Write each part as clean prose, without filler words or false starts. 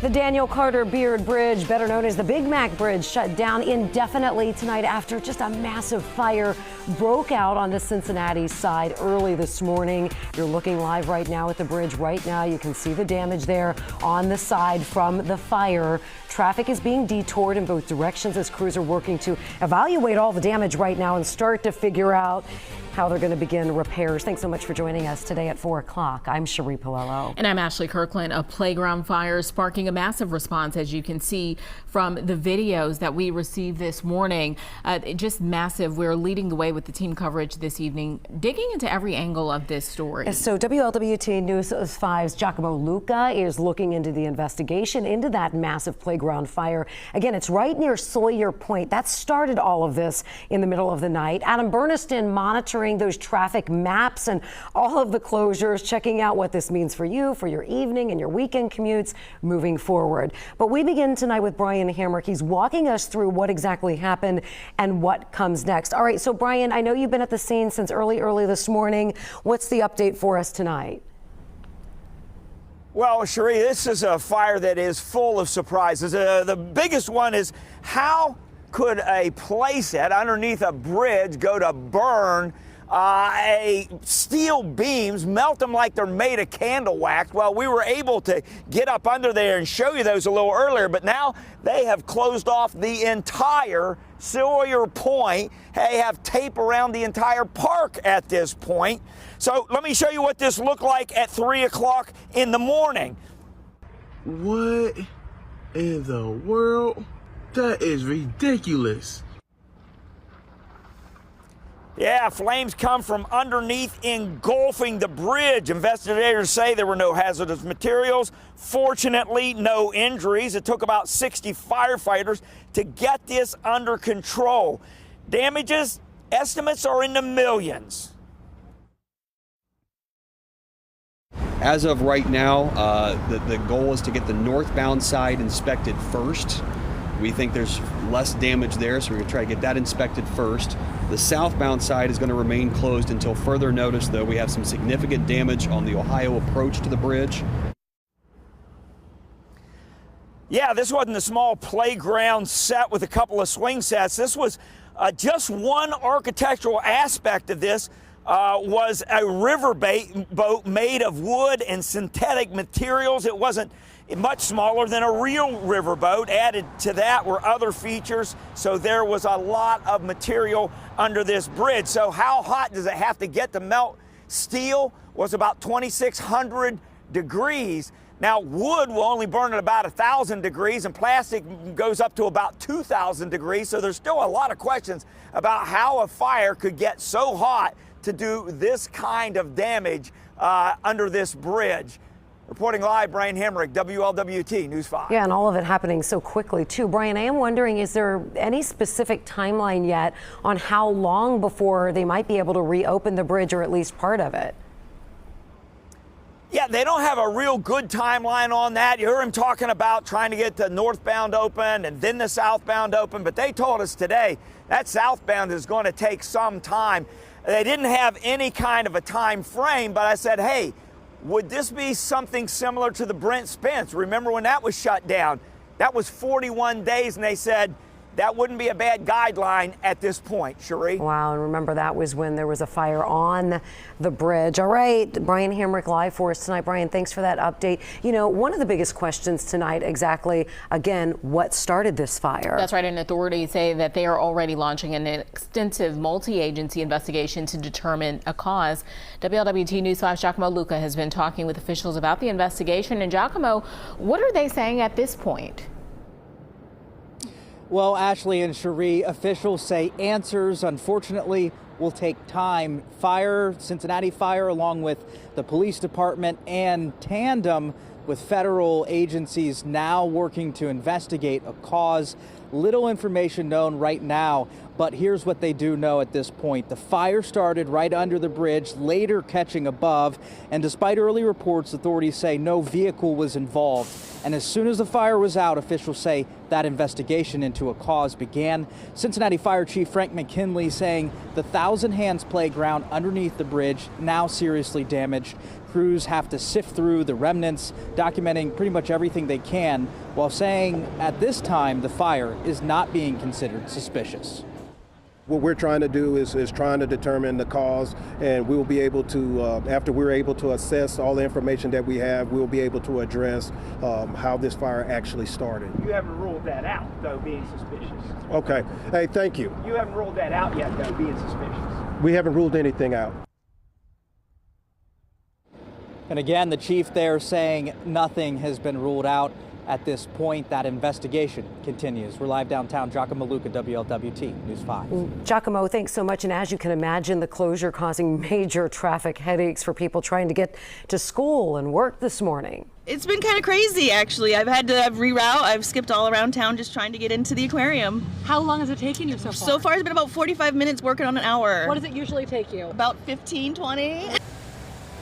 The Daniel Carter Beard Bridge, better known as the Big Mac Bridge, shut down indefinitely tonight after just a massive fire broke out on the Cincinnati side early this morning. You're looking live right now at the bridge. Right now, you can see the damage there on the side from the fire. Traffic is being detoured in both directions as crews are working to evaluate all the damage right now and start to figure out how they're going to begin repairs. Thanks so much for joining us today at 4 o'clock. I'm Cherie Palello. And I'm Ashley Kirkland. A playground fire sparking a massive response, as you can see from the videos that we received this morning. Just massive. We're leading the way with the team coverage this evening, digging into every angle of this story. So WLWT News 5's Giacomo Luca is looking into the investigation into that massive playground fire. Again, it's right near Sawyer Point. That started all of this in the middle of the night. Adam Burniston monitoring those traffic maps and all of the closures, checking out what this means for you, for your evening and your weekend commutes moving forward. But we begin tonight with Brian Hamrick. He's walking us through what exactly happened and what comes next. All right, so Brian, I know you've been at the scene since early this morning. What's the update for us tonight? Well, Cherie, this is a fire that is full of surprises. The biggest one is, how could a playset underneath a bridge go to burn steel beams, melt them like they're made of candle wax? Well, we were able to get up under there and show you those a little earlier, but now they have closed off the entire Sawyer Point. They have tape around the entire park at this point. So let me show you what this looked like at 3 o'clock in the morning. What in the world? That is ridiculous. Yeah, flames come from underneath, engulfing the bridge. Investigators say there were no hazardous materials. Fortunately, no injuries. It took about 60 firefighters to get this under control. Damages, estimates are in the millions. As of right now, the goal is to get the northbound side inspected first. We think there's less damage there, so we're going to try to get that inspected first. The southbound side is going to remain closed until further notice, though. We have some significant damage on the Ohio approach to the bridge. Yeah, this wasn't a small playground set with a couple of swing sets. This was just one architectural aspect of this. Was a riverboat made of wood and synthetic materials. It wasn't much smaller than a real riverboat. Added to that were other features, so there was a lot of material under this bridge. So how hot does it have to get to melt steel? Was about 2,600 degrees. Now, wood will only burn at about 1,000 degrees, and plastic goes up to about 2,000 degrees. So there's still a lot of questions about how a fire could get so hot to do this kind of damage under this bridge. Reporting live, Brian Hamrick, WLWT News 5. Yeah, and all of it happening so quickly, too. Brian, I am wondering, is there any specific timeline yet on how long before they might be able to reopen the bridge, or at least part of it? Yeah, they don't have a real good timeline on that. You heard him talking about trying to get the northbound open and then the southbound open, but they told us today that southbound is going to take some time. They didn't have any kind of a time frame, but I said, hey, would this be something similar to the Brent Spence? Remember when that was shut down? That was 41 days, and they said that wouldn't be a bad guideline at this point, Cherie. Wow, and remember that was when there was a fire on the bridge. All right, Brian Hamrick live for us tonight. Brian, thanks for that update. You know, one of the biggest questions tonight, exactly, again, what started this fire? That's right, and authorities say that they are already launching an extensive multi-agency investigation to determine a cause. WLWT News 5's Giacomo Luca has been talking with officials about the investigation. And Giacomo, what are they saying at this point? Well, Ashley and Cherie, officials say answers, unfortunately, will take time. Cincinnati Fire, along with the police department and tandem with federal agencies now working to investigate a cause. Little information known right now, but here's what they do know at this point. The fire started right under the bridge, later catching above, and despite early reports, authorities say no vehicle was involved. And as soon as the fire was out, officials say that investigation into a cause began. Cincinnati Fire Chief Frank McKinley saying the Thousand Hands playground underneath the bridge now seriously damaged. Crews have to sift through the remnants, documenting pretty much everything they can, while saying at this time the fire is not being considered suspicious. What we're trying to do is trying to determine the cause, and we'll be able to, after we're able to assess all the information that we have, we'll be able to address how this fire actually started. You haven't ruled that out, though, being suspicious. Okay. Hey, thank you. You haven't ruled that out yet, though, being suspicious. We haven't ruled anything out. And again, the chief there saying nothing has been ruled out at this point. That investigation continues. We're live downtown. Giacomo Luca, WLWT News 5. Giacomo, thanks so much. And as you can imagine, the closure causing major traffic headaches for people trying to get to school and work this morning. It's been kind of crazy, actually. I've had to reroute. I've skipped all around town just trying to get into the aquarium. How long has it taken you so far? So far, it's been about 45 minutes working on an hour. What does it usually take you? About 15, 20.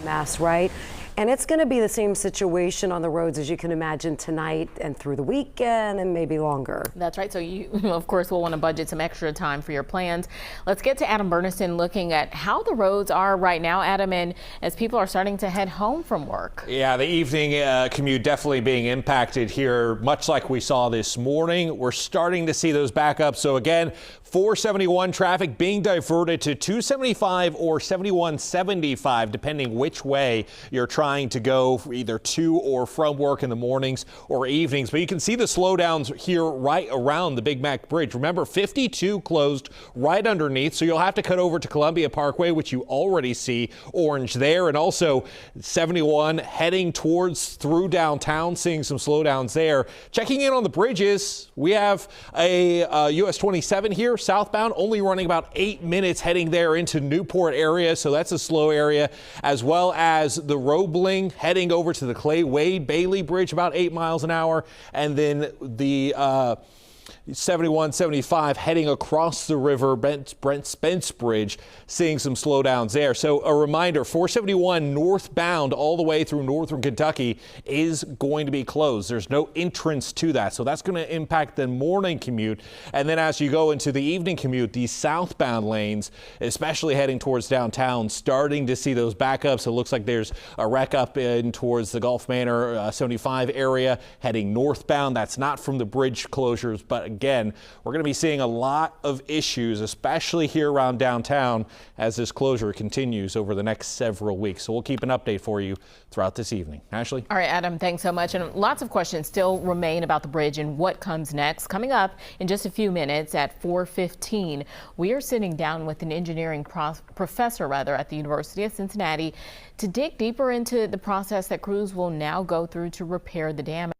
Mass, right? And it's going to be the same situation on the roads as you can imagine tonight and through the weekend and maybe longer. That's right. So you, of course, will want to budget some extra time for your plans. Let's get to Adam Bernison looking at how the roads are right now, Adam, and as people are starting to head home from work. Yeah, the evening commute definitely being impacted here, much like we saw this morning. We're starting to see those backups. So again, 471 traffic being diverted to 275 or 7175, depending which way you're trying to go, either to or from work in the mornings or evenings. But you can see the slowdowns here right around the Big Mac Bridge. Remember, 52 closed right underneath, so you'll have to cut over to Columbia Parkway, which you already see orange there, and also 71 heading towards through downtown, seeing some slowdowns there. Checking in on the bridges, we have a US 27 here, southbound, only running about 8 minutes heading there into Newport area, so that's a slow area, as well as the Roebling heading over to the Clay Wade Bailey Bridge, about 8 miles an hour, and then the 71, 75 heading across the river, Brent Spence Bridge, seeing some slowdowns there. So a reminder, 471 northbound all the way through northern Kentucky is going to be closed. There's no entrance to that. So that's going to impact the morning commute. And then as you go into the evening commute, these southbound lanes, especially heading towards downtown, starting to see those backups. It looks like there's a wreck up in towards the Gulf Manor 75 area heading northbound. That's not from the bridge closures, but again, we're going to be seeing a lot of issues, especially here around downtown, as this closure continues over the next several weeks. So we'll keep an update for you throughout this evening. Ashley? All right, Adam, thanks so much. And lots of questions still remain about the bridge and what comes next. Coming up in just a few minutes at 4:15, we are sitting down with an engineering professor at the University of Cincinnati to dig deeper into the process that crews will now go through to repair the damage.